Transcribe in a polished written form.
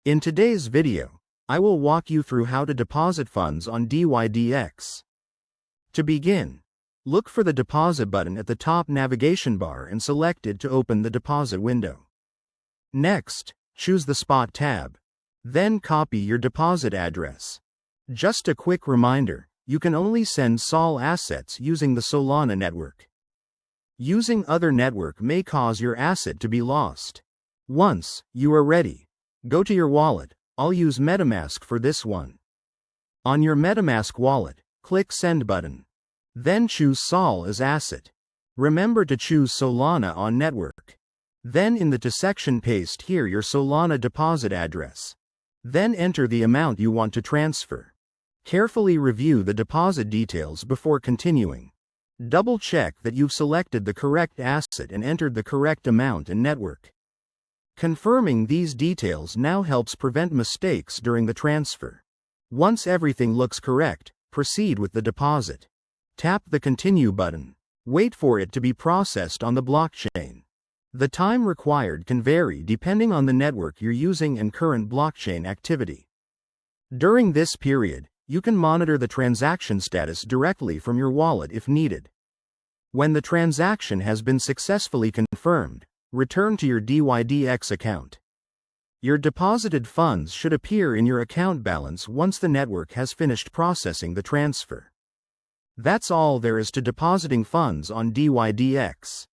In today's video, I will walk you through how to deposit funds on dYdX. To begin, look for the deposit button at the top navigation bar and select it to open the deposit window. Next, choose the Spot tab. Then copy your deposit address. Just a quick reminder, you can only send SOL assets using the Solana network. Using other network may cause your asset to be lost. Once you are ready, go to your wallet. I'll use MetaMask for this one. On your MetaMask wallet, click Send button. Then choose SOL as asset. Remember to choose Solana on network. Then in the To section paste here your Solana deposit address. Then enter the amount you want to transfer. Carefully review the deposit details before continuing. Double check that you've selected the correct asset and entered the correct amount and network. Confirming these details now helps prevent mistakes during the transfer. Once everything looks correct, proceed with the deposit. Tap the Continue button. Wait for it to be processed on the blockchain. The time required can vary depending on the network you're using and current blockchain activity. During this period, you can monitor the transaction status directly from your wallet if needed. When the transaction has been successfully confirmed, return to your dYdX account. Your deposited funds should appear in your account balance once the network has finished processing the transfer. That's all there is to depositing funds on dYdX.